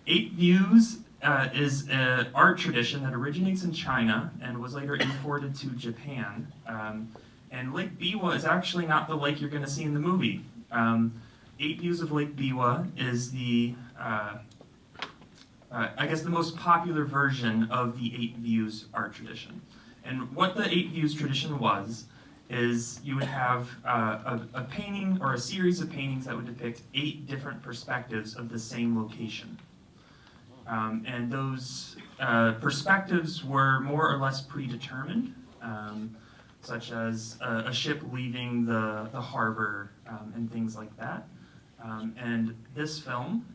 Eight Views is an art tradition that originates in China and was later imported to Japan. And Lake Biwa is actually not the lake you're going to see in the movie. Eight Views of Lake Biwa is the, I guess, the most popular version of the Eight Views art tradition. And what the Eight Views tradition was is you would have a painting or a series of paintings that would depict 8 different perspectives of the same location. And those perspectives were more or less predetermined, such as a ship leaving the harbor and things like that. And this film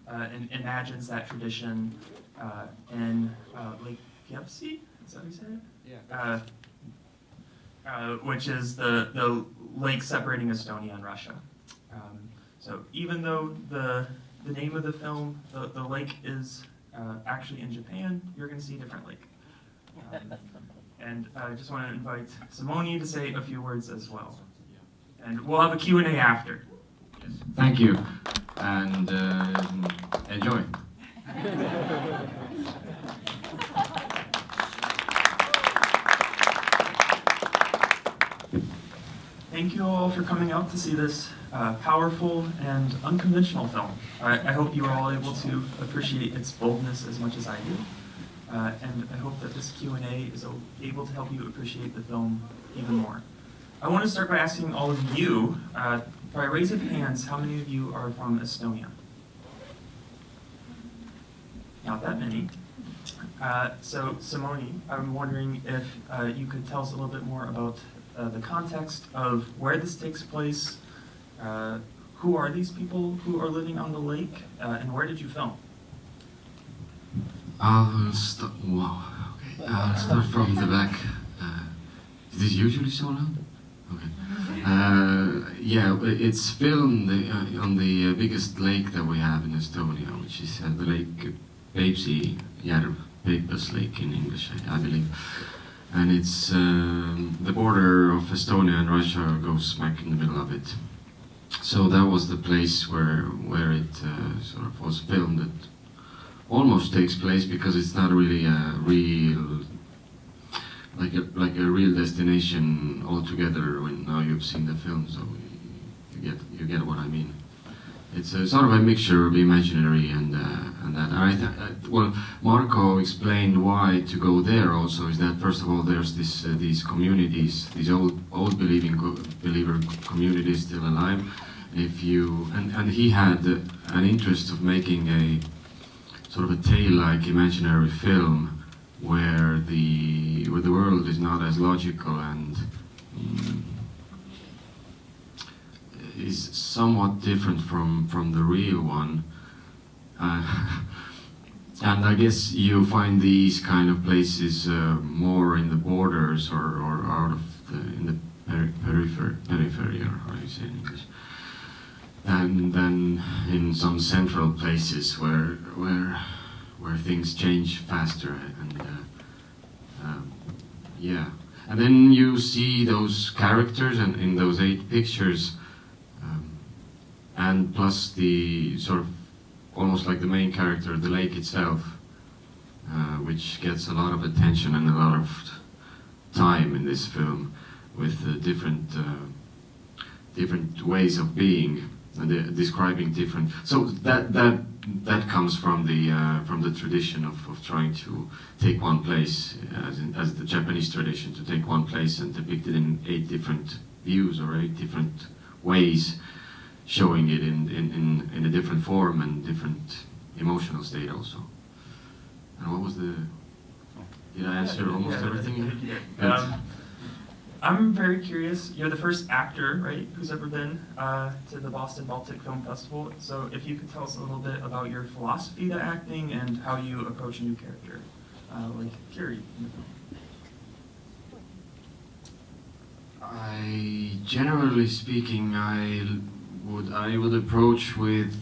imagines that tradition in Lake Biwa, is that how you say it? Yeah. Which is the lake separating Estonia and Russia. So even though the name of the film, the lake is actually in Japan, you're going to see a different lake. And I just want to invite Simeoni to say a few words as well. And we'll have a Q&A after. Thank you, and enjoy. Thank you all for coming out to see this powerful and unconventional film. I hope you are all able to appreciate its boldness as much as I do. And I hope that this Q&A is able to help you appreciate the film even more. I want to start by asking all of you, by raise of hands, how many of you are from Estonia? Not that many. So Simeoni, I'm wondering if you could tell us a little bit more about the context of where this takes place, who are these people who are living on the lake, and where did you film? I'll start from the back. Is this usually so long? Okay. Yeah, it's filmed on the biggest lake that we have in Estonia, which is the lake Peipsi Järv, Peipus Lake in English, I believe. And it's the border of Estonia and Russia goes smack in the middle of it. So that was the place where it sort of was filmed. It almost takes place because it's not really a real, like a real destination altogether. When now you've seen the film, so you get what I mean. It's a sort of a mixture of imaginary and that. And well, Marko explained why to go there. Also, is that first of all there's these communities, these old believer communities still alive. If you and he had an interest of making a sort of a tale-like imaginary film where the world is not as logical and is somewhat different from the real one. And I guess you find these kind of places more in the borders or out of in the periphery, or how do you say in English, than in some central places where things change faster and yeah. And then you see those characters and in those 8 pictures, and plus the sort of almost like the main character, the lake itself, which gets a lot of attention and a lot of time in this film with different ways of being and describing different. So that comes from the tradition of trying to take one place, as the Japanese tradition, to take one place and depict it in 8 different views or 8 different ways, showing it in a different form and different emotional state also. And what was the? Did I answer almost everything? I'm very curious. You're the first actor, right, who's ever been to the Boston Baltic Film Festival. So if you could tell us a little bit about your philosophy to acting and how you approach a new character, like Kiri in the film. Generally speaking, I would approach with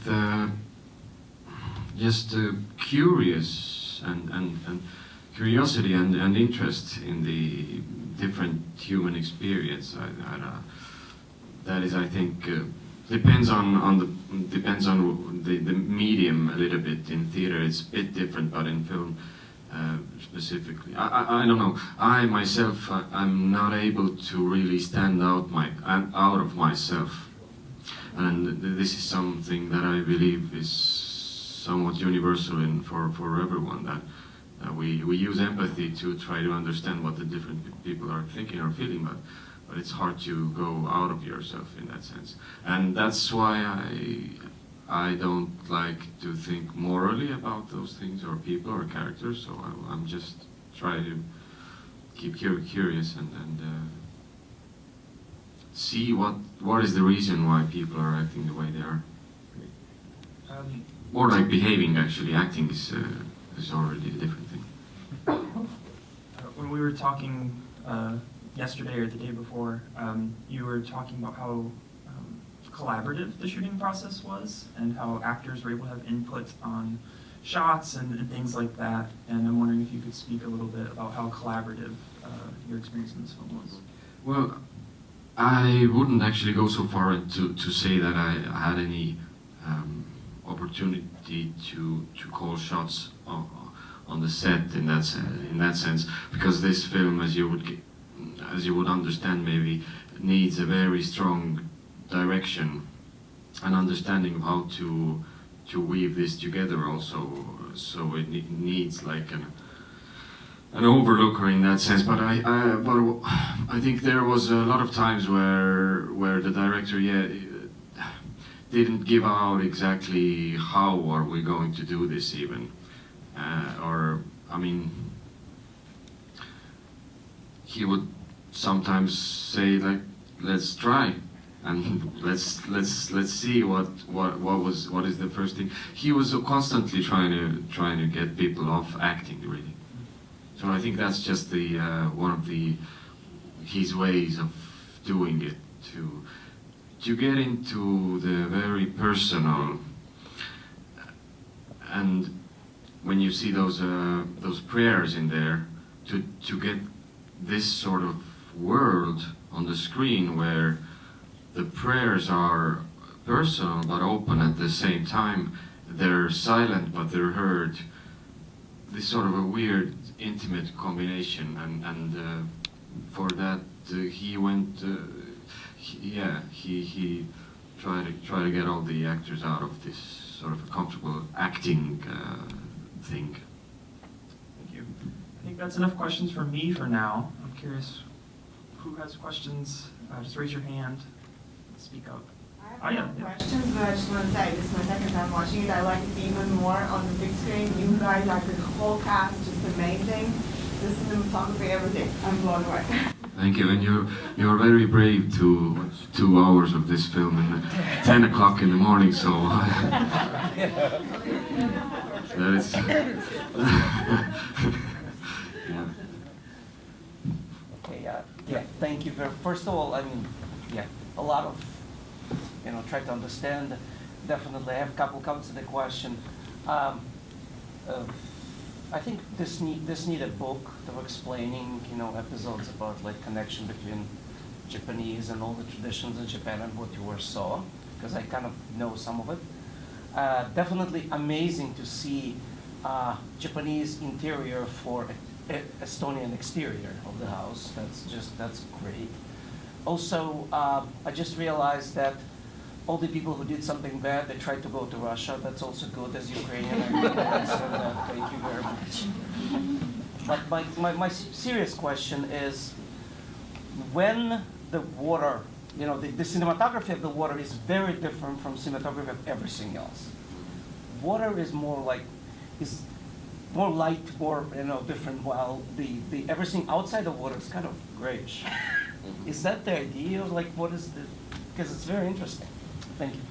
just curious and curiosity and interest in the different human experience. That is, I think, depends on the medium a little bit. In theater, it's a bit different, but in film. Specifically, I don't know. I myself, I'm not able to really stand out of myself, and this is something that I believe is somewhat universal for everyone. That we use empathy to try to understand what the different people are thinking or feeling, but it's hard to go out of yourself in that sense, and that's why I don't like to think morally about those things or people or characters, so I'm just trying to keep curious and see what is the reason why people are acting the way they are. More like behaving, actually. Acting is already a different thing. When we were talking yesterday or the day before, you were talking about how collaborative the shooting process was and how actors were able to have input on shots and things like that. And I'm wondering if you could speak a little bit about how collaborative your experience in this film was. Well, I wouldn't actually go so far to say that I had any opportunity to call shots on the set in that sense, because this film, as you would understand, maybe needs a very strong direction and understanding of how to weave this together also, so it needs like an overlooker in that sense. But I think there was a lot of times where the director didn't give out exactly how are we going to do this even, or I mean, he would sometimes say like, let's try. And let's see what is the first thing. He was constantly trying to get people off acting, really. So I think that's just the one of his ways of doing it, to get into the very personal. And when you see those prayers in there, to get this sort of world on the screen where the prayers are personal but open at the same time. They're silent but they're heard. This sort of a weird, intimate combination, and for that he went. He tried to get all the actors out of this sort of comfortable acting thing. Thank you. I think that's enough questions for me for now. I'm curious who has questions. Just raise your hand. Speak up. I have questions, but I just want to say this is my second time watching it. I like it even more on the big screen. You guys, like the whole cast, just amazing. The cinematography, everything. I'm blown away. Thank you, and you're very brave to watch 2 hours of this film at 10 o'clock in the morning. So that is. Yeah. Okay. Thank you. First of all, I mean, a lot of, try to understand. Definitely, I have a couple comments to the question. I think this need a book of explaining, episodes about like connection between Japanese and all the traditions in Japan and what you saw, because I kind of know some of it. Definitely amazing to see Japanese interior for Estonian exterior of the house. That's great. Also, I just realized that all the people who did something bad, they tried to go to Russia. That's also good as Ukrainian. Thank you very much. But my serious question is, when the water, the cinematography of the water is very different from cinematography of everything else. Water is more light, more different, while the everything outside the water is kind of grayish. Is that the idea of what is the? Because it's very interesting. Thank you.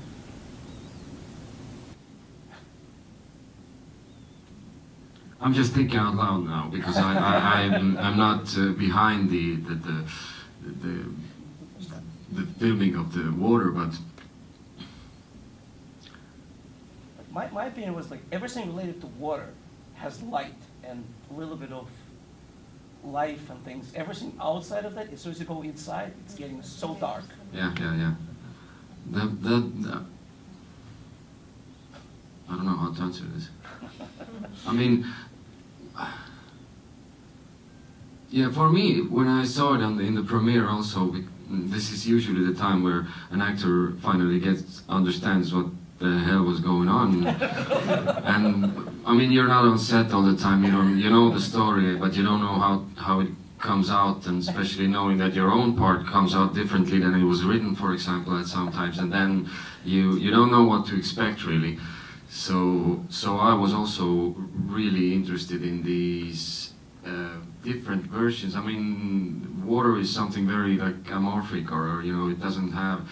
I'm just thinking out loud now because I'm not behind the filming of the water, but my opinion was everything related to water has light and a little bit of life and things. Everything outside of that, as soon as you go inside, it's getting so dark. Yeah. I don't know how to answer this. I mean, yeah, for me, when I saw it in the premiere also, this is usually the time where an actor finally understands what the hell was going on. And I mean, you're not on set all the time, you know the story, but you don't know how it comes out, and especially knowing that your own part comes out differently than it was written, for example, at sometimes, and then you don't know what to expect really. So I was also really interested in these different versions. I mean, water is something very like amorphic, or it doesn't have.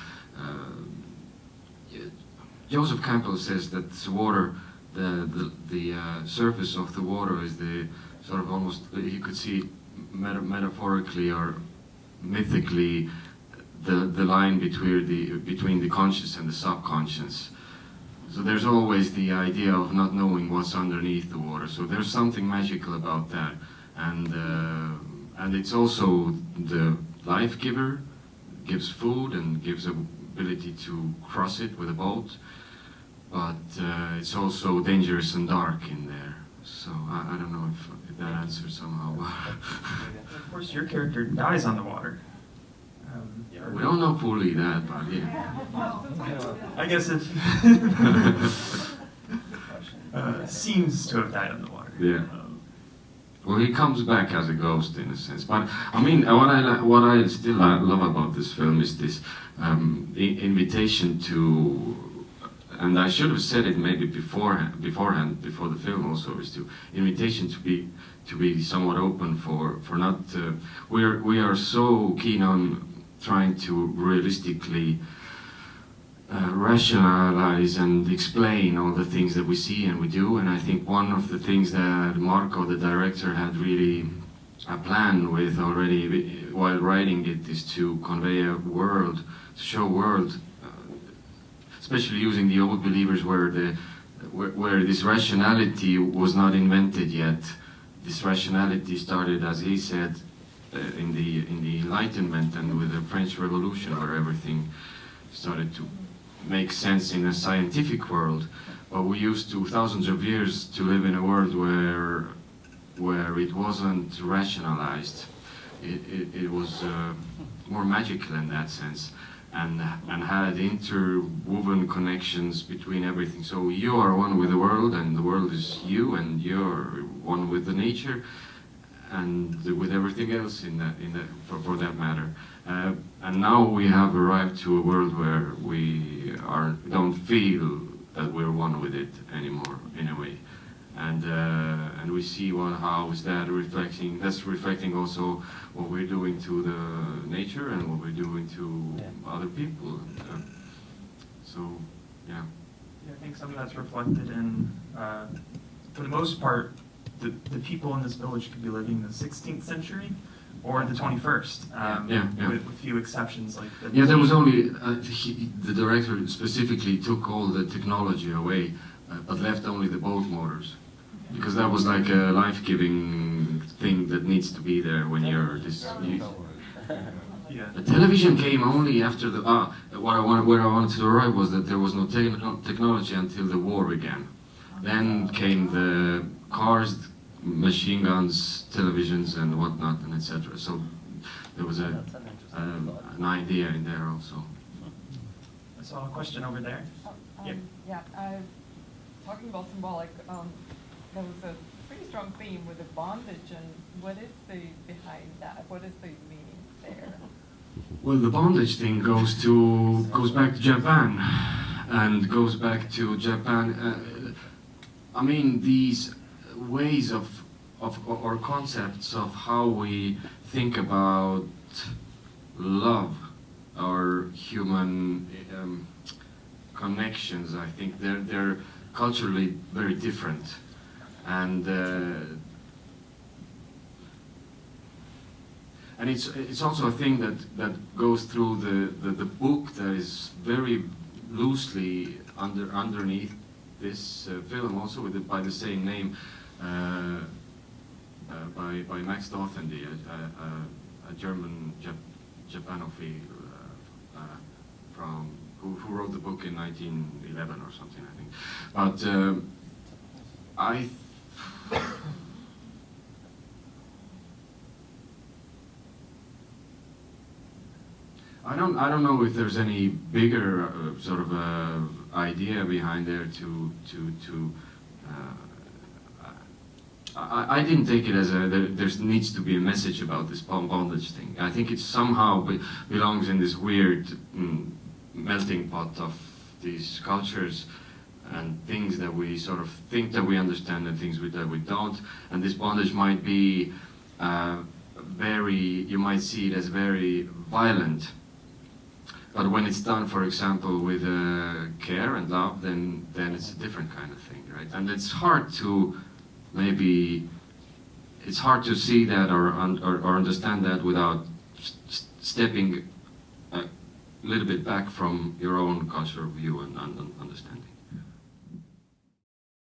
Joseph Campbell says that water, the surface of the water is the sort of almost, you could see metaphorically or mythically the line between the conscious and the subconscious. So there's always the idea of not knowing what's underneath the water. So there's something magical about that, and it's also the life giver, gives food and gives ability to cross it with a boat, but it's also dangerous and dark in there. So I don't know if that answers somehow. Of course, your character dies on the water. We don't know fully that, but yeah. I guess it seems to have died on the water. Yeah. Well, he comes back as a ghost in a sense. But I mean, what I still love about this film is this the invitation to, and I should have said it maybe beforehand, before the film also, is to invitation to be somewhat open for not. We are so keen on trying to realistically rationalize and explain all the things that we see and we do, and I think one of the things that Marko, the director, had really a plan with already while writing it is to convey a world, to show a world, especially using the old believers where this rationality was not invented yet. This rationality started, as he said, in the Enlightenment and with the French Revolution, where everything started to make sense in a scientific world. But we used to thousands of years to live in a world where it wasn't rationalized. It was more magical in that sense, and had interwoven connections between everything. So you are one with the world, and the world is you, and you're one with the nature, and with everything else for that matter. And now we have arrived to a world where we don't feel that we're one with it anymore, in a way. And we see how is that reflecting. That's reflecting also what we're doing to the nature and what we're doing to other people. So, yeah. I think some of that's reflected in, for the most part, the people in this village could be living in the 16th century or the 21st, with few exceptions. Like there was only, the director specifically took all the technology away, but left only the boat motors, because that was like a life-giving thing that needs to be there when you're this. The television came only after the. Where I wanted to arrive was that there was no technology until the war began. Then came the cars, machine guns, televisions, and whatnot, and etc. So there was an idea in there also. I saw a question over there. Talking about symbolic, there was a pretty strong theme with the bondage, and what is behind that? What is the meaning there? Well, the bondage thing goes back to Japan, and goes back to Japan. I mean, these ways of or concepts of how we think about love or human connections, I think they're culturally very different, and it's also a thing that goes through the book that is very loosely underneath this film, also by the same name, by Max Dothendy, a German Japanophile from who wrote the book in 1911 or something, I think. But I don't know if there's any bigger sort of idea behind there to I didn't take it as there needs to be a message about this bondage thing. I think it somehow belongs in this weird melting pot of these cultures and things that we sort of think that we understand and things that we don't. And this bondage might be you might see it as very violent. But when it's done, for example, with care and love, then it's a different kind of thing, right? And it's hard to see that or understand that without stepping a little bit back from your own cultural view and understanding.